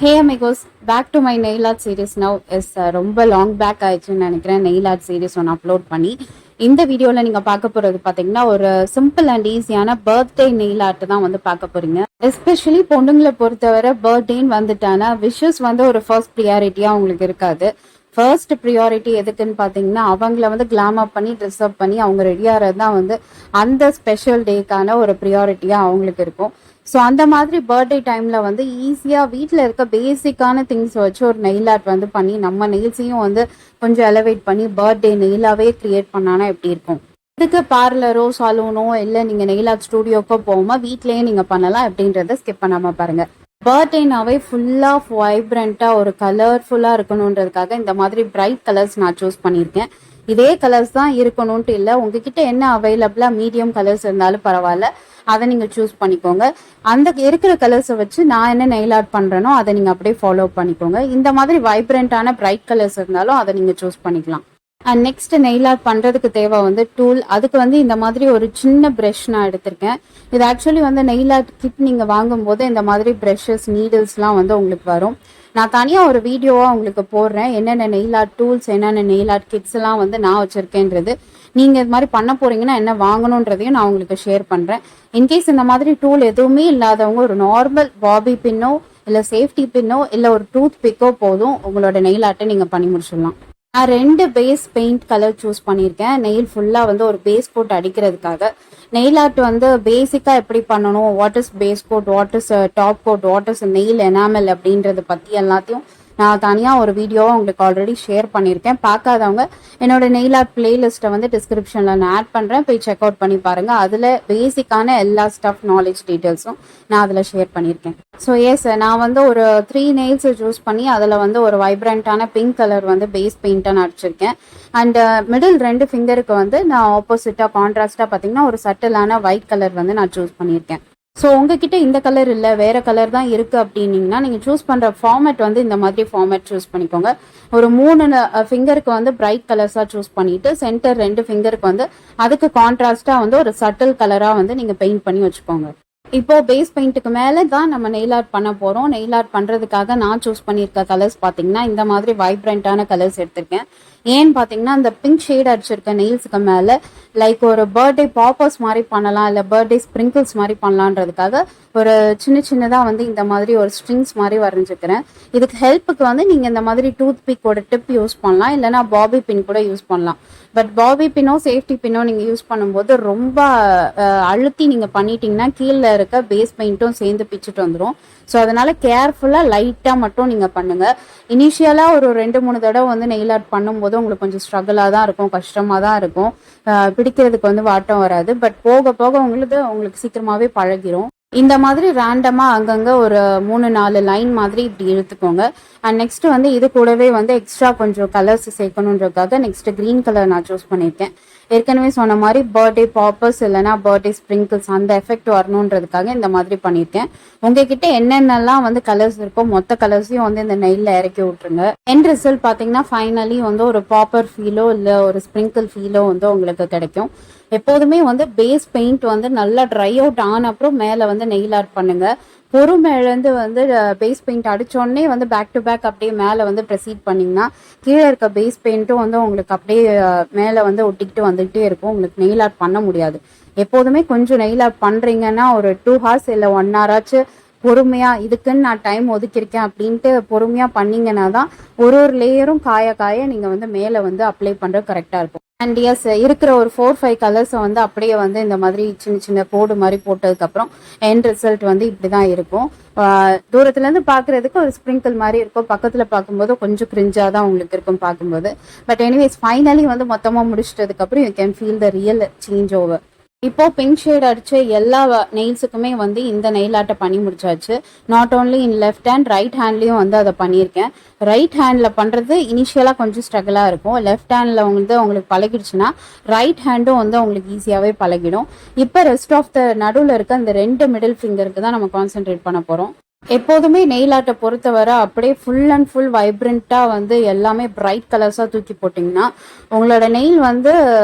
Hey amigos, back to my nail art series now. ரொம்ப long back ஆயிடுச்சுன்னு நினைக்கிறேன் nail art series ஒன்று upload பண்ணி. இந்த வீடியோவில் நீங்கள் பார்க்க போகிறது பார்த்தீங்கன்னா ஒரு சிம்பிள் அண்ட் ஈஸியான பர்த்டே நெயில் ஆர்ட் தான் வந்து பார்க்க போறீங்க. எஸ்பெஷலி பொண்ணுங்களை பொறுத்தவரை பர்த்டேன்னு வந்துட்டானா விஷஸ் வந்து ஒரு ஃபர்ஸ்ட் ப்ரியாரிட்டியாக உங்களுக்கு இருக்காது. ஃபர்ஸ்ட் ப்ரியாரிட்டி எதுக்குன்னு பார்த்தீங்கன்னா அவங்கள வந்து கிளாம் அப் பண்ணி ட்ரெஸ் அப் பண்ணி அவங்க ரெடியாகிறது தான் வந்து அந்த ஸ்பெஷல் டேக்கான ஒரு ப்ரியாரிட்டியாக அவங்களுக்கு இருக்கும். ஸோ அந்த மாதிரி பர்த்டே டைம்ல வந்து ஈஸியாக வீட்டில் இருக்க பேசிக்கான திங்ஸ் வச்சு ஒரு நெயில் ஆர்ட் வந்து பண்ணி நம்ம நெயில்ஸையும் வந்து கொஞ்சம் எலவேட் பண்ணி பர்த்டே நெயிலாவே கிரியேட் பண்ணானா எப்படி இருக்கும். இதுக்கு பார்லரோ சலூனோ இல்லை நீங்கள் நெயில் ஆர்ட் ஸ்டூடியோக்கோ போகாமல் வீட்லேயே நீங்கள் பண்ணலாம் அப்படின்றத ஸ்கிப் பண்ணாமல் பாருங்க. பர்த்டேனாவே ஃபுல்லாக வைப்ரண்ட்டாக ஒரு கலர்ஃபுல்லாக இருக்கணுன்றதுக்காக இந்த மாதிரி பிரைட் கலர்ஸ் நான் சூஸ் பண்ணியிருக்கேன். இதே கலர்ஸ் தான் இருக்கணும்ட்டு இல்லை, உங்ககிட்ட என்ன அவைலபிளாக மீடியம் கலர்ஸ் இருந்தாலும் பரவாயில்ல, அதை நீங்கள் சூஸ் பண்ணிக்கோங்க. அந்த இருக்கிற கலர்ஸை வச்சு நான் என்ன நெயில் ஆர்ட் பண்ணுறேனோ அதை நீங்கள் அப்படியே ஃபாலோ பண்ணிக்கோங்க. இந்த மாதிரி வைப்ரண்ட்டான பிரைட் கலர்ஸ் இருந்தாலும் அதை நீங்கள் சூஸ் பண்ணிக்கலாம். அண்ட் நெக்ஸ்ட் நெயில் ஆர்ட் பண்ணுறதுக்கு தேவை வந்து டூல். அதுக்கு வந்து இந்த மாதிரி ஒரு சின்ன ப்ரஷ் நான் எடுத்திருக்கேன். இது ஆக்சுவலி வந்து நெயில் ஆர்ட் கிட் நீங்கள் வாங்கும்போது இந்த மாதிரி ப்ரஷஸ் நீடில்ஸ்லாம் வந்து உங்களுக்கு வரும். நான் தனியாக ஒரு வீடியோவாக உங்களுக்கு போடுறேன், என்னென்ன நெயில் ஆர்ட் டூல்ஸ் என்னென்ன நெயில் ஆர்ட் கிட்ஸ் எல்லாம் வந்து நான் வச்சுருக்கேன்றது. நீங்கள் இது மாதிரி பண்ண போகிறீங்கன்னா என்ன வாங்கணுன்றதையும் நான் உங்களுக்கு ஷேர் பண்ணுறேன். இன்கேஸ் இந்த மாதிரி டூல் எதுவுமே இல்லாதவங்க ஒரு நார்மல் பாபி பின்னோ இல்லை சேஃப்டி பின்னோ இல்லை ஒரு டூத் பிக்கோ போதும் உங்களோட நெயில் ஆர்ட்டை நீங்கள் பண்ணி முடிச்சிடலாம். நான் 2 பேஸ் பெயிண்ட் கலர் சூஸ் பண்ணியிருக்கேன். நெயில் ஃபுல்லாக வந்து ஒரு பேஸ் கோட் அடிக்கிறதுக்காக. நெயில் ஆர்ட் வந்து பேசிக்காக எப்படி பண்ணணும், what is base coat, what is top coat, what is nail enamel அப்படின்றத பற்றி எல்லாத்தையும் நான் தனியாக ஒரு வீடியோவை உங்களுக்கு ஆல்ரெடி ஷேர் பண்ணியிருக்கேன். பார்க்காதவங்க என்னோட நெயில் ஆர்ட் பிளேலிஸ்ட்டை வந்து டிஸ்கிரிப்ஷனில் நான் ஆட் பண்ணுறேன், போய் செக் அவுட் பண்ணி பாருங்கள். அதில் பேசிக்கான எல்லா ஸ்டஃப் நாலேஜ் டீட்டெயில்ஸும் நான் அதில் ஷேர் பண்ணியிருக்கேன். ஸோ எஸ், நான் வந்து ஒரு 3 நெயில்ஸை சூஸ் பண்ணி அதில் வந்து ஒரு வைப்ரண்ட்டான பிங்க் கலர் வந்து பேஸ் பெயிண்ட்டாக நான் அடிச்சிருக்கேன். அண்ட் மிடில் 2 ஃபிங்கருக்கு வந்து நான் ஆப்போசிட்டாக கான்ட்ராஸ்டாக பார்த்தீங்கன்னா ஒரு சட்டிலான ஒயிட் கலர் வந்து நான் சூஸ் பண்ணியிருக்கேன். ஸோ உங்ககிட்ட இந்த கலர் இல்லை வேற கலர் தான் இருக்கு அப்படின்னீங்கன்னா நீங்கள் சூஸ் பண்ணுற ஃபார்மேட் வந்து இந்த மாதிரி ஃபார்மேட் சூஸ் பண்ணிக்கோங்க. ஒரு 3 ஃபிங்கருக்கு வந்து பிரைட் கலர்ஸாக சூஸ் பண்ணிட்டு சென்டர் 2 ஃபிங்கருக்கு வந்து அதுக்கு கான்ட்ராஸ்டாக வந்து ஒரு சட்டில் கலராக வந்து நீங்கள் பெயிண்ட் பண்ணி வச்சுக்கோங்க. இப்போ பேஸ் பெயிண்ட்டுக்கு மேலே தான் நம்ம நெயில் ஆர்ட் பண்ண போகிறோம். நெயில் ஆர்ட் பண்ணுறதுக்காக நான் சூஸ் பண்ணியிருக்க கலர்ஸ் பார்த்தீங்கன்னா இந்த மாதிரி வைப்ரண்ட்டான கலர்ஸ் எடுத்திருக்கேன். ஏன்னு பார்த்தீங்கன்னா இந்த பிங்க் ஷேட் அடிச்சிருக்க நெயில்ஸுக்கு மேலே லைக் ஒரு பர்த்டே பாப்பர்ஸ் மாதிரி பண்ணலாம், இல்லை பர்த்டே ஸ்ப்ரிங்கிள்ஸ் மாதிரி பண்ணலான்றதுக்காக ஒரு சின்னதாக வந்து இந்த மாதிரி ஒரு ஸ்ட்ரிங்ஸ் மாதிரி வரைஞ்சிக்கிறேன். இதுக்கு ஹெல்ப்புக்கு வந்து நீங்கள் இந்த மாதிரி டூத் பிக்கோட டிப் யூஸ் பண்ணலாம், இல்லைனா பாபி பின் கூட யூஸ் பண்ணலாம். பட் பாபி பின்னோ சேஃப்டி பின்னோ நீங்கள் யூஸ் பண்ணும்போது ரொம்ப அழுத்தி நீங்கள் பண்ணிட்டீங்கன்னா கீழே இருக்க பேஸ் பெயிண்ட்டும் சேர்ந்து பிச்சுட்டு வந்துடும். ஸோ அதனால கேர்ஃபுல்லாக லைட்டாக மட்டும் நீங்கள் பண்ணுங்கள். இனிஷியலாக ஒரு 2-3 தடவை வந்து நெயில் ஆர்ட் பண்ணும்போது உங்களுக்கு கொஞ்சம் ஸ்ட்ரகிளாக தான் இருக்கும், கஷ்டமாக தான் இருக்கும், பிடிக்கிறதுக்கு வந்து வாட்டம் வராது. பட் போக போக உங்களுக்கு சீக்கிரமாகவே பழகிரும். இந்த மாதிரி ரேண்டமாக அங்கங்கே ஒரு 3-4 லைன் மாதிரி இப்படி இழுத்துக்கோங்க. அண்ட் நெக்ஸ்ட் வந்து இது கூடவே வந்து எக்ஸ்ட்ரா கொஞ்சம் கலர்ஸ் சேர்க்கணுன்றதுக்காக நெக்ஸ்ட் க்ரீன் கலர் நான் சூஸ் பண்ணியிருக்கேன். ஏற்கனவே சொன்ன மாதிரி பர்த்டே பாப்பர்ஸ் இல்லைனா பர்த்டே ஸ்ப்ரிங்கிள்ஸ் அந்த எஃபெக்ட் வரணுன்றதுக்காக இந்த மாதிரி பண்ணியிருக்கேன். உங்ககிட்ட என்னென்னலாம் வந்து கலர்ஸ் இருக்கோ மொத்த கலர்ஸையும் வந்து இந்த நெயிலில் இறக்கி விட்டுருங்க. எண்ட் ரிசல்ட் பார்த்தீங்கன்னா ஃபைனலி வந்து ஒரு பாப்பர் ஃபீலோ இல்லை ஒரு ஸ்ப்ரிங்கிள் ஃபீலோ வந்து உங்களுக்கு கிடைக்கும். எப்போதுமே வந்து பேஸ் பெயிண்ட் வந்து நல்லா ட்ரை அவுட் ஆன அப்புறம் மேலே வந்து நெயில் ஆர்ட் பண்ணுங்க. பொறுமை இழந்து வந்து பேஸ் பெயிண்ட் அடித்தோடனே வந்து பேக் டு பேக் அப்படியே மேலே வந்து ப்ரெசீட் பண்ணிங்கன்னா கீழே இருக்க பேஸ் பெயிண்ட்டும் வந்து உங்களுக்கு அப்படியே மேலே வந்து ஒட்டிக்கிட்டு வந்துகிட்டே இருக்கும். உங்களுக்கு நெயில் ஆர்ட் பண்ண முடியாது. எப்போதுமே கொஞ்சம் நெயில் ஆர்ட் பண்ணுறீங்கன்னா ஒரு 2 hours இல்லை 1 hour ஆச்சு பொறுமையாக இதுக்குன்னு நான் டைம் ஒதுக்கியிருக்கேன் அப்படின்ட்டு பொறுமையாக பண்ணிங்கன்னா தான் ஒரு லேயரும் காய நீங்கள் வந்து மேலே வந்து அப்ளை பண்ணுறது கரெக்டாக இருக்கும். அண்ட் எஸ், இருக்கிற ஒரு 4-5 கலர்ஸை வந்து அப்படியே வந்து இந்த மாதிரி சின்ன கோடு மாதிரி போட்டதுக்கப்புறம் எண்ட் ரிசல்ட் வந்து இப்படி தான் இருக்கும். தூரத்துலேருந்து பார்க்குறதுக்கு ஒரு ஸ்ப்ரிங்கிள் மாதிரி இருக்கும், பக்கத்தில் பார்க்கும்போது கொஞ்சம் கிரிஞ்சாக தான் உங்களுக்கு இருக்கும் பார்க்கும்போது. பட் எனிவேஸ் ஃபைனலி வந்து மொத்தமாக முடிச்சிட்டதுக்கப்புறம் you can feel the real change over. இப்போ பிங்க் ஷேட் அடிச்ச எல்லா நெயில்ஸுக்குமே வந்து இந்த நெயில் ஆர்ட்டை பண்ணி முடிச்சாச்சு. Not only in left hand right ஹேண்ட்லேயும் வந்து அதை பண்ணியிருக்கேன். ரைட் ஹேண்டில் பண்ணுறது இனிஷியலாக கொஞ்சம் ஸ்ட்ரகிளாக இருக்கும். லெஃப்ட் ஹேண்டில் வந்து உங்களுக்கு பழகிடுச்சுன்னா ரைட் ஹேண்டும் வந்து உங்களுக்கு ஈஸியாகவே பழகிடும். இப்போ ரெஸ்ட் ஆஃப் த நடுவில் இருக்க அந்த 2 மிடில் ஃபிங்கருக்கு தான் நம்ம கான்சென்ட்ரேட் பண்ண போகிறோம். எப்போதுமே நெயில் ஆர்ட்டை பொறுத்தவரை அப்படியே ஃபுல் அண்ட் ஃபுல் வைப்ரண்ட்டாக வந்து எல்லாமே பிரைட் கலர்ஸாக தூக்கி போட்டிங்கன்னா உங்களோட நெயில் வந்து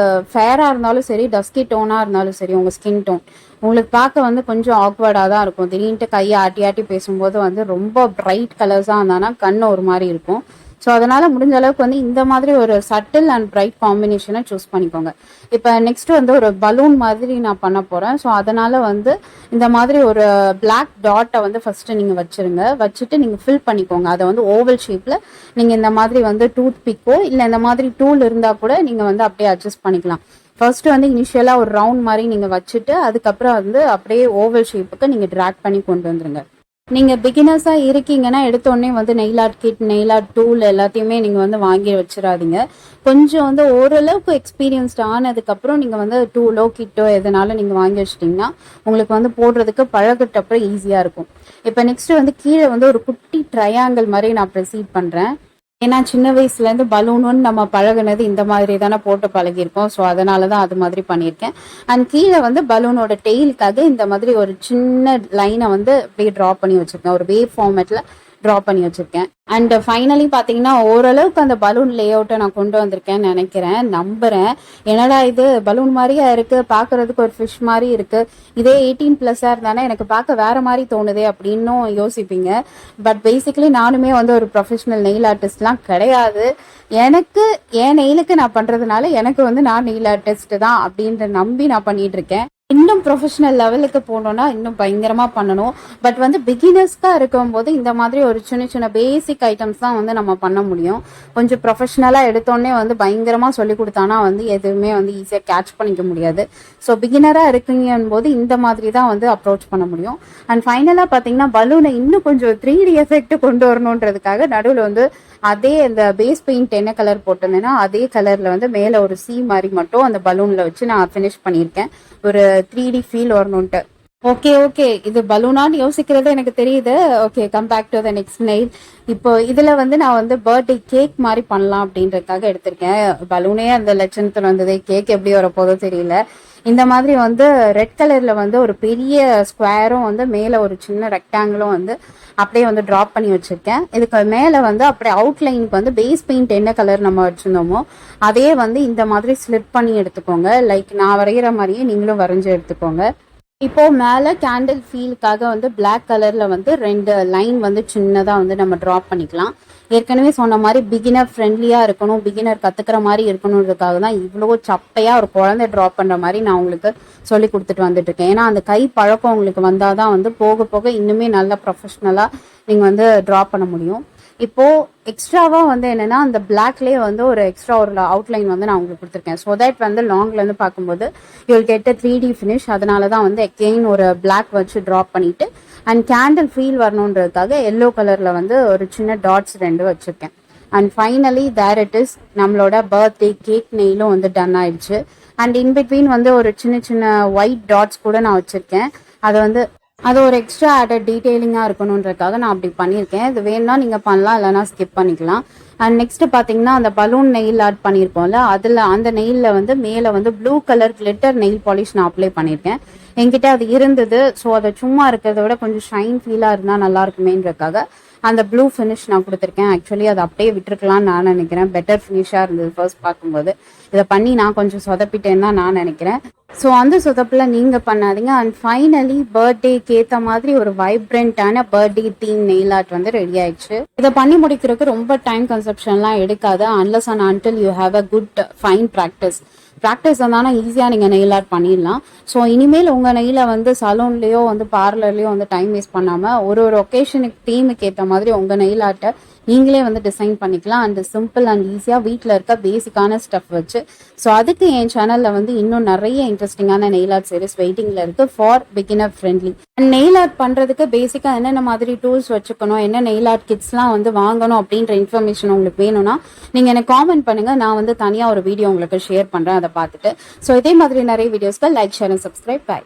ஃபேராக இருந்தாலும் சரி டஸ்கி டோனாக இருந்தாலும் சரி உங்கள் ஸ்கின் டோன் உங்களுக்கு பார்க்க வந்து கொஞ்சம் ஆக்வர்டாக தான் இருக்கும். திடீர்னு கையை ஆட்டி ஆட்டி பேசும்போது வந்து ரொம்ப பிரைட் கலர்ஸாக இருந்தானா கண் ஒரு மாதிரி இருக்கும். ஸோ அதனால முடிஞ்ச அளவுக்கு வந்து இந்த மாதிரி ஒரு சட்டில் அண்ட் பிரைட் காம்பினேஷனை சூஸ் பண்ணிக்கோங்க. இப்போ நெக்ஸ்ட் வந்து ஒரு பலூன் மாதிரி நான் பண்ண போறேன். ஸோ அதனால வந்து இந்த மாதிரி ஒரு பிளாக் டாட்டை வந்து ஃபர்ஸ்ட் நீங்க வச்சிருங்க. வச்சுட்டு நீங்க ஃபில் பண்ணிக்கோங்க. அதை வந்து ஓவல் ஷேப்ல நீங்க இந்த மாதிரி வந்து டூத் பிக்கோ இல்லை இந்த மாதிரி டூல் இருந்தா கூட நீங்க வந்து அப்படியே அட்ஜஸ்ட் பண்ணிக்கலாம். ஃபர்ஸ்ட் வந்து இனிஷியலா ஒரு ரவுண்ட் மாதிரி நீங்க வச்சுட்டு அதுக்கப்புறம் வந்து அப்படியே ஓவல் ஷேப்புக்கு நீங்க டிராக் பண்ணி கொண்டு வந்துருங்க. நீங்க பிகினர்ஸா இருக்கீங்கன்னா எடுத்தோடனே வந்து nail art kit, nail art tool எல்லாத்தையுமே நீங்க வந்து வாங்கி வச்சிடாதீங்க. கொஞ்சம் வந்து ஓரளவுக்கு எக்ஸ்பீரியன்ஸ்ட் ஆனதுக்கப்புறம் நீங்க வந்து டூலோ கிட்டோ எதனாலும் நீங்க வாங்கி வச்சிட்டிங்கன்னா உங்களுக்கு வந்து போடுறதுக்கு பழகிட்டப்புறம் ஈஸியா இருக்கும். இப்போ நெக்ஸ்ட் வந்து கீழே வந்து ஒரு குட்டி ட்ரையாங்கிள் மாதிரி நான் ப்ரொசீட் பண்றேன். ஏன்னா சின்ன வயசுலேருந்து பலூனுன்னு நம்ம பழகுனது இந்த மாதிரி தானே போட்டு பழகிருக்கோம். ஸோ அதனால தான் அது மாதிரி பண்ணியிருக்கேன். அண்ட் கீழே வந்து பலூனோட டெய்லுக்காக இந்த மாதிரி ஒரு சின்ன லைனை வந்து அப்படியே ட்ரா பண்ணி வச்சுருக்கேன். ஒரு வேவ் ஃபார்மேட்டில் ட்ரா பண்ணி வச்சுருக்கேன். அண்ட் ஃபைனலி பார்த்தீங்கன்னா ஓரளவுக்கு அந்த பலூன் லே அவுட்டை நான் கொண்டு வந்திருக்கேன்னு நினைக்கிறேன், நம்புகிறேன். என்னடா இது பலூன் மாதிரியா இருக்குது, பார்க்குறதுக்கு ஒரு ஃபிஷ் மாதிரி இருக்குது, இதே 18+ இருந்தானே எனக்கு பார்க்க வேறு மாதிரி தோணுதே அப்படின்னும் யோசிப்பீங்க. பட் பேசிக்கலி நானுமே வந்து ஒரு ப்ரொஃபஷனல் நெயில் ஆர்டிஸ்ட்லாம் கிடையாது. எனக்கு என் நெயிலுக்கு நான் பண்ணுறதுனால எனக்கு வந்து நான் நெயில் ஆர்டிஸ்ட் தான் அப்படின்ற நம்பி நான் பண்ணிட்டு இருக்கேன். இன்னும் ப்ரொஃபஷனல் லெவலுக்கு போனோம்னா இன்னும் பயங்கரமாக பண்ணணும். பட் வந்து பிகினர்ஸ்க்காக இருக்கும்போது இந்த மாதிரி ஒரு சின்ன சின்ன பேசிக் ஐட்டம்ஸ் தான் வந்து நம்ம பண்ண முடியும். கொஞ்சம் ப்ரொஃபஷனலாக எடுத்தோடனே வந்து பயங்கரமாக சொல்லி கொடுத்தானா வந்து எதுவுமே வந்து ஈஸியாக கேட்ச் பண்ணிக்க முடியாது. ஸோ பிகினராக இருக்குங்கும் போது இந்த மாதிரி தான் வந்து அப்ரோச் பண்ண முடியும். அண்ட் ஃபைனலாக பார்த்தீங்கன்னா பலூனை இன்னும் கொஞ்சம் 3D எஃபெக்ட் கொண்டு வரணுன்றதுக்காக நடுவில் வந்து அதே அந்த பேஸ் பெயிண்ட் என்ன கலர் போட்டிருந்தேன்னா அதே கலரில் வந்து மேலே ஒரு சி மாதிரி மட்டும் அந்த பலூனில் வச்சு நான் ஃபினிஷ் பண்ணியிருக்கேன். ஒரு 3D ஃபீல் வரணுன்ட்டு. ஓகே இது பலூனான்னு யோசிக்கிறது எனக்கு தெரியுது. Okay, come back to the next nail. இப்போ இதுல வந்து நான் வந்து பர்த்டே கேக் மாதிரி பண்ணலாம் அப்படின்றதுக்காக எடுத்திருக்கேன். பலூனே அந்த லட்சணத்துல வந்தது, கேக் எப்படி வரப்போதோ தெரியல. இந்த மாதிரி வந்து ரெட் கலர்ல வந்து ஒரு பெரிய ஸ்கொயரும் வந்து மேல ஒரு சின்ன ரெக்டாங்கிளும் வந்து அப்படியே வந்து ட்ராப் பண்ணி வச்சிருக்கேன். இதுக்கு மேல வந்து அப்படியே அவுட்லைனுக்கு வந்து பேஸ் பெயிண்ட் என்ன கலர் நம்ம வச்சிருந்தோமோ அதே வந்து இந்த மாதிரி ஸ்லிப் பண்ணி எடுத்துக்கோங்க. லைக் நான் வரைகிற மாதிரியே நீங்களும் வரைஞ்சி எடுத்துக்கோங்க. இப்போ மேலே கேண்டில் ஃபீலுக்காக வந்து பிளாக் கலர்ல வந்து 2 லைன் வந்து சின்னதாக வந்து நம்ம ட்ராப் பண்ணிக்கலாம். ஏற்கனவே சொன்ன மாதிரி பிகினர் ஃப்ரெண்ட்லியாக இருக்கணும், பிகினர் கற்றுக்கிற மாதிரி இருக்கணுன்றதுக்காக தான் இவ்வளோ சப்பையாக ஒரு குழந்தை ட்ராப் பண்ணுற மாதிரி நான் உங்களுக்கு சொல்லி கொடுத்துட்டு வந்துட்டு இருக்கேன். ஏன்னா அந்த கை பழக்கம் உங்களுக்கு வந்தால் தான் வந்து போக போக இன்னுமே நல்ல ப்ரொஃபஷ்னலாக நீங்கள் வந்து ட்ராப் பண்ண முடியும். இப்போ எக்ஸ்ட்ராவா வந்து என்னன்னா அந்த பிளாக்லேயே வந்து ஒரு எக்ஸ்ட்ரா ஒரு அவுட்லைன் வந்து நான் உங்களுக்கு கொடுத்துருக்கேன். ஸோ தட் வந்து லாங்ல இருந்து பார்க்கும்போது யூல் கெட் 3D ஃபினிஷ். அதனால தான் வந்து எகெயின் ஒரு பிளாக் வச்சு ட்ராப் பண்ணிட்டு அண்ட் கேண்டில் ஃபீல் வரணுன்றதுக்காக எல்லோ கலர்ல வந்து ஒரு சின்ன டாட்ஸ் 2 வச்சிருக்கேன். And finally there it is, நம்மளோட பர்த்டே கேக் நெயிலும் வந்து டன் ஆயிடுச்சு. அண்ட் இன்பிட்வீன் வந்து ஒரு சின்ன சின்ன ஒயிட் டாட்ஸ் கூட நான் வச்சிருக்கேன். அதை வந்து அது ஒரு எக்ஸ்ட்ரா ஆடட் டீட்டெயிலிங்காக இருக்கணுன்றதுக்காக நான் அப்படி பண்ணியிருக்கேன். இது வேணும்னா நீங்கள் பண்ணலாம், இல்லைனா ஸ்கிப் பண்ணிக்கலாம். அண்ட் நெக்ஸ்ட் பார்த்தீங்கன்னா அந்த பலூன் நெயில் ஆட் பண்ணியிருக்கோம்ல, அதில் அந்த நெயிலில் வந்து மேலே வந்து blue colour glitter nail polish நான் அப்ளை பண்ணியிருக்கேன். என்கிட்ட அது இருந்தது. ஸோ அதை சும்மா இருக்கிறத விட கொஞ்சம் ஷைன் ஃபீலாக இருந்தால் நல்லா இருக்குமேன்றதுக்காக அந்த ப்ளூ ஃபினிஷ் நான் கொடுத்துருக்கேன். ஆக்சுவலி அதை அப்படியே விட்டுருக்கலாம்னு நான் நினைக்கிறேன். பெட்டர் ஃபினிஷாக இருந்தது ஃபர்ஸ்ட் பார்க்கும்போது. இதை பண்ணி நான் கொஞ்சம் சொதப்பிட்டேன்னு தான் நான் நினைக்கிறேன். ஸோ அந்த சொதப்பில் நீங்கள் பண்ணாதீங்க. அண்ட் ஃபைனலி பர்த்டேக்கு ஏற்ற மாதிரி ஒரு வைப்ரண்டான பர்த்டே தீம் நெயில் ஆர்ட் வந்து ரெடி ஆயிடுச்சு. இதை பண்ணி முடிக்கிறதுக்கு ரொம்ப டைம் கன்சப்ஷன்லாம் எடுக்காது. Unless and until you have a good fine practice இருந்தாலும் ஈஸியாக நீங்கள் நெயில் ஆர்ட் பண்ணிடலாம். ஸோ இனிமேல் உங்கள் நெயிலை வந்து சலூன்லேயோ வந்து பார்லர்லேயோ வந்து டைம் வேஸ்ட் பண்ணாமல் ஒரு ஒகேஷனுக்கு தீமுக்கு ஏற்ற மாதிரி உங்கள் நெயில் ஆர்ட்டை நீங்களே வந்து டிசைன் பண்ணிக்கலாம். அண்ட் சிம்பிள் அண்ட் ஈஸியாக வீட்டில் இருக்க பேசிக்கான ஸ்டஃப் வச்சு. ஸோ அதுக்கு என் சேனலில் வந்து இன்னும் நிறைய இன்ட்ரெஸ்டிங்கான நெயில் ஆர்ட் சீரிஸ் வெயிட்டிங்கில் இருக்குது for beginner friendly. And nail art பண்ணுறதுக்கு பேசிக்காக என்னென்ன மாதிரி டூல்ஸ் வச்சுக்கணும், என்ன நெயில் ஆர்ட் கிட்ஸ்லாம் வந்து வாங்கணும் அப்படின்ற இன்ஃபர்மேஷன் உங்களுக்கு வேணும்னா நீங்கள் எனக்கு காமெண்ட் பண்ணுங்கள். நான் வந்து தனியாக ஒரு வீடியோ உங்களுக்கு ஷேர் பண்ணுறேன், அதை பார்த்துட்டு. ஸோ இதே மாதிரி நிறைய வீடியோஸ்க்கு like, share and subscribe. By.